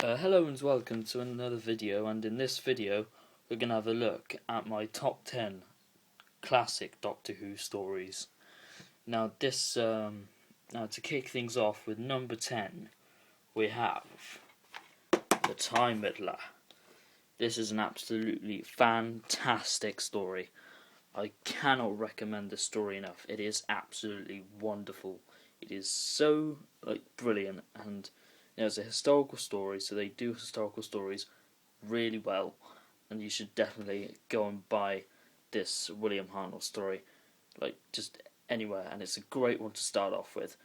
Hello and welcome to another video, and in this video we're going to have a look at my top 10 classic Doctor Who stories. Now to kick things off with number 10 we have The Time Meddler. This is an absolutely fantastic story. I cannot recommend this story enough. It is absolutely wonderful. It is so brilliant, and it's a historical story, so they do historical stories really well, and you should definitely go and buy this William Hartnell story, just anywhere, and it's a great one to start off with.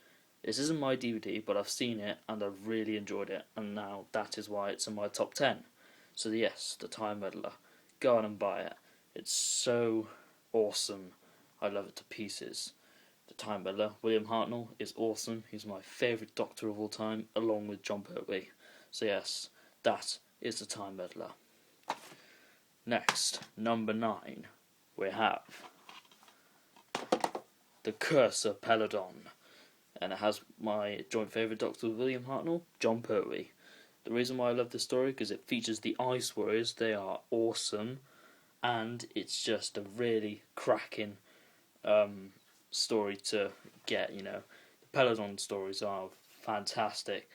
This isn't my DVD, but I've seen it and I've really enjoyed it, and now that is why it's in my top 10. So yes, The Time Meddler. Go out and buy it. It's so awesome. I love it to pieces. The Time Meddler. William Hartnell is awesome. He's my favourite Doctor of all time, along with John Pertwee. So yes, that is The Time Meddler. Next, number 9, we have The Curse of Paladin. And it has my joint favourite Doctor with William Hartnell, John Pertwee. The reason why I love this story, because it features the Ice Warriors. They are awesome, and it's just a really cracking story to get. The Paladin stories are fantastic.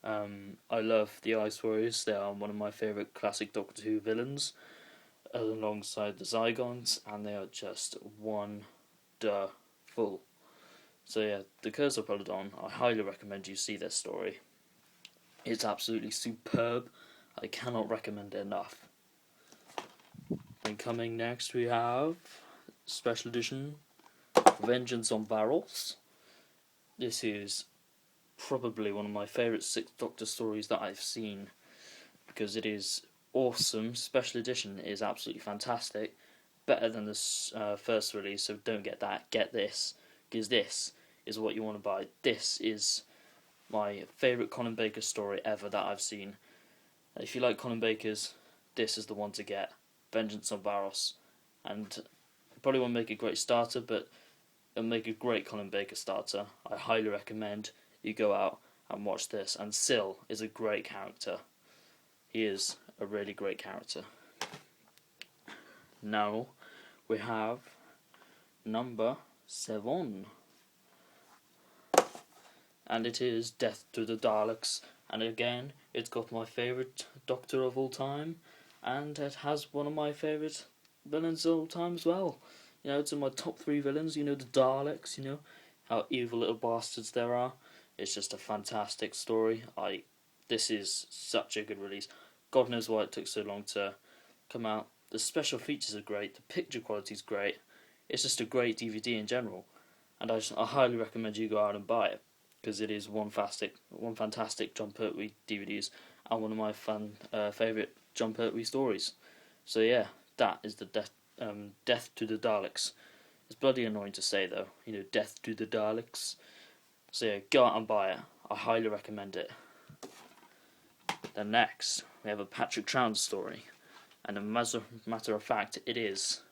I love the Ice Warriors. They are one of my favourite classic Doctor Who villains, alongside the Zygons, and they are just wonderful. So yeah, The Curse of Paladin, I highly recommend you see this story. It's absolutely superb. I cannot recommend it enough. Then coming next we have Special Edition Vengeance on Varos. This is probably one of my favourite Sixth Doctor stories that I've seen, because it is awesome. Special Edition is absolutely fantastic. Better than the first release, so don't get that. Get this, because this is what you want to buy. This is my favourite Colin Baker story ever that I've seen. If you like Colin Baker's, this is the one to get. Vengeance on Varos. And probably won't make a great starter, but it'll make a great Colin Baker starter. I highly recommend you go out and watch this. And Syl is a great character. He is a really great character. Now we have number 7. And it is Death to the Daleks. And again, it's got my favourite Doctor of all time, and it has one of my favourite villains of all time as well. It's in my top 3 villains. The Daleks, how evil little bastards there are. It's just a fantastic story. This is such a good release. God knows why it took so long to come out. The special features are great. The picture quality is great. It's just a great DVD in general, and I highly recommend you go out and buy it, because it is one fantastic John Pertwee DVDs, and one of my favourite John Pertwee stories. So yeah, that is the Death to the Daleks. It's bloody annoying to say though, Death to the Daleks. So yeah, go out and buy it. I highly recommend it. Then next, we have a Patrick Troughton story, and a matter of fact, it is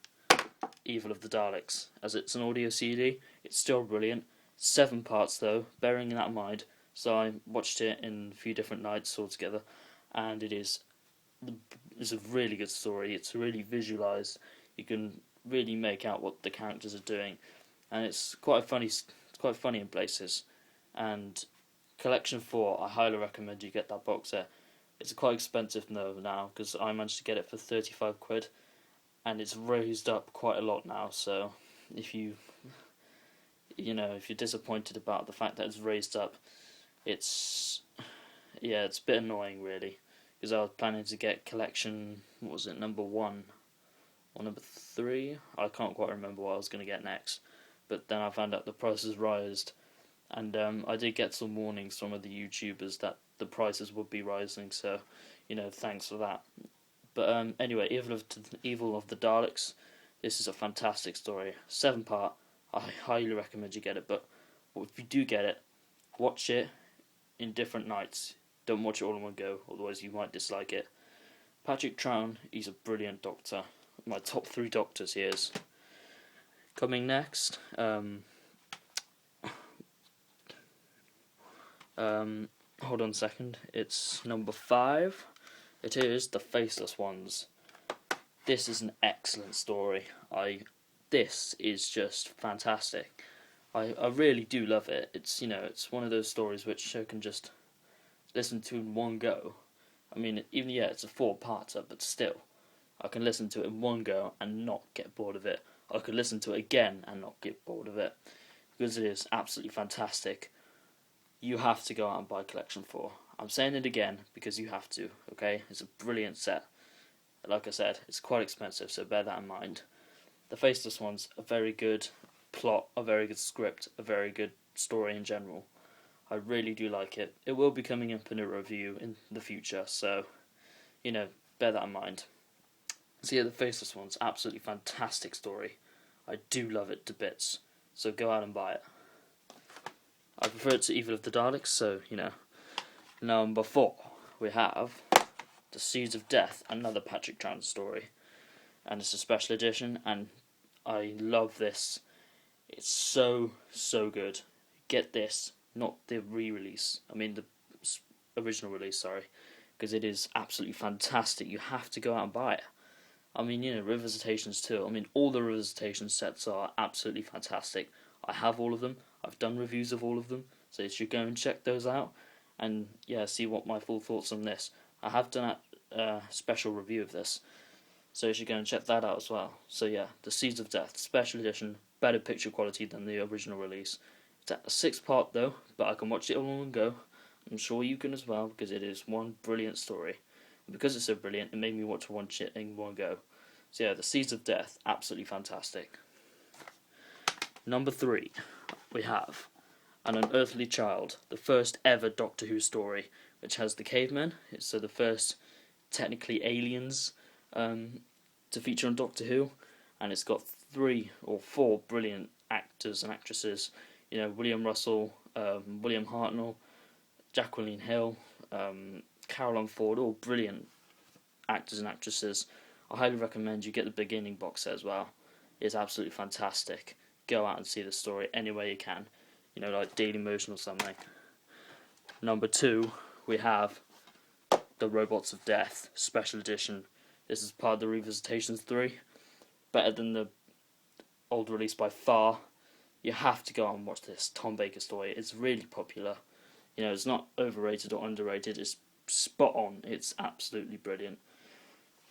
Evil of the Daleks. As it's an audio CD, it's still brilliant. 7 parts though, bearing that in mind. So I watched it in a few different nights altogether, and it's a really good story. It's really visualised. You can really make out what the characters are doing, and it's quite funny. It's quite funny in places. And Collection 4, I highly recommend you get that box set. It's quite expensive though now, because I managed to get it for £35, and it's raised up quite a lot now. So if you're disappointed about the fact that it's raised up, it's a bit annoying really, because I was planning to get collection, number 1 or number 3? I can't quite remember what I was going to get next, but then I found out the prices rised, and I did get some warnings from other YouTubers that the prices would be rising, so thanks for that. But anyway, Evil of the Daleks, this is a fantastic story, 7-part. I highly recommend you get it, but if you do get it, watch it in different nights. Don't watch it all in one go, otherwise you might dislike it. Patrick Troughton, he's a brilliant Doctor. My top 3 Doctors he is. Coming next, hold on a second, it's number 5. It is The Faceless Ones. This is an excellent story. This is just fantastic. I really do love it. It's it's one of those stories which I can just listen to in one go. I mean, even it's a 4-parter, but still, I can listen to it in one go and not get bored of it. I could listen to it again and not get bored of it, because it is absolutely fantastic. You have to go out and buy Collection 4. I'm saying it again because you have to, okay? It's a brilliant set. Like I said, it's quite expensive, so bear that in mind. The Faceless Ones, a very good plot, a very good script, a very good story in general. I really do like it. It will be coming up in a review in the future, so, bear that in mind. So yeah, The Faceless Ones, absolutely fantastic story. I do love it to bits, so go out and buy it. I prefer it to Evil of the Daleks, so, Number 4, we have The Seeds of Death, another Patrick Troughton story. And it's a special edition, and I love this. It's so good. Get this, not the re-release. I mean the original release, sorry, because it is absolutely fantastic. You have to go out and buy it. I mean, revisitations too. I mean, all the revisitation sets are absolutely fantastic. I have all of them. I've done reviews of all of them, so you should go and check those out. And yeah, see what my full thoughts on this. I have done a special review of this, so you should go and check that out as well. So yeah, The Seeds of Death, special edition, better picture quality than the original release. It's a 6-part though, but I can watch it all in one go. I'm sure you can as well, because it is one brilliant story. And because it's so brilliant, it made me want to watch it in one go. So yeah, The Seeds of Death, absolutely fantastic. Number 3, we have An Unearthly Child, the first ever Doctor Who story, which has the cavemen. It's the first technically aliens to feature on Doctor Who, and it's got 3 or 4 brilliant actors and actresses. William Russell, William Hartnell, Jacqueline Hill, Caroline Ford, all brilliant actors and actresses. I highly recommend you get the beginning box set as well. It's absolutely fantastic. Go out and see the story any way you can. Like Daily Motion or something. Number 2, we have The Robots of Death, special edition. This is part of the Revisitations 3. Better than the old release by far. You have to go out and watch this Tom Baker story. It's really popular. It's not overrated or underrated. It's spot on. It's absolutely brilliant.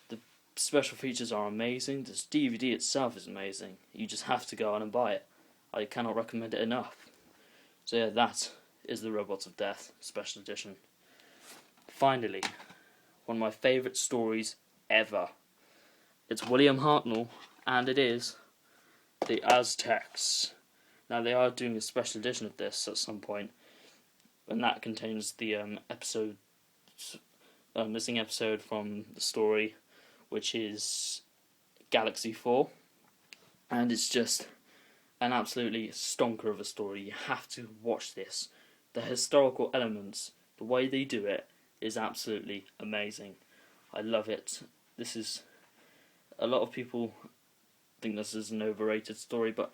The special features are amazing. This DVD itself is amazing. You just have to go out and buy it. I cannot recommend it enough. So yeah, that is The Robots of Death, special edition. Finally, one of my favourite stories ever. It's William Hartnell, and it is The Aztecs. Now, they are doing a special edition of this at some point, and that contains the missing episode from the story, which is Galaxy 4, and it's just an absolutely stonker of a story. You have to watch this. The historical elements, the way they do it, is absolutely amazing. I love it. This is, a lot of people think this is an overrated story, but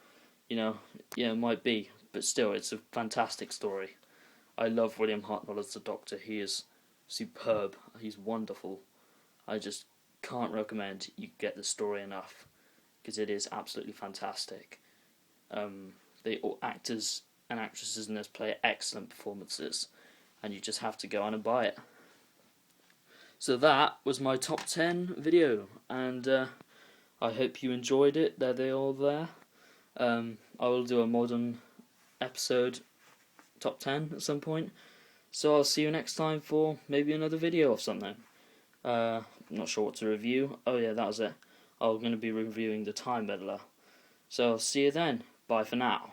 it might be, but still, it's a fantastic story. I love William Hartnell as the Doctor. He is superb. He's wonderful. I just can't recommend you get the story enough, because it is absolutely fantastic. The actors and actresses in this play excellent performances, and you just have to go on and buy it. So that was my top 10 video, and I hope you enjoyed it. They're all there. I will do a modern episode top 10 at some point, so I'll see you next time for maybe another video or something. I'm not sure what to review. Oh yeah, that was it. I'm going to be reviewing the Time Meddler. So I'll see you then. Bye for now.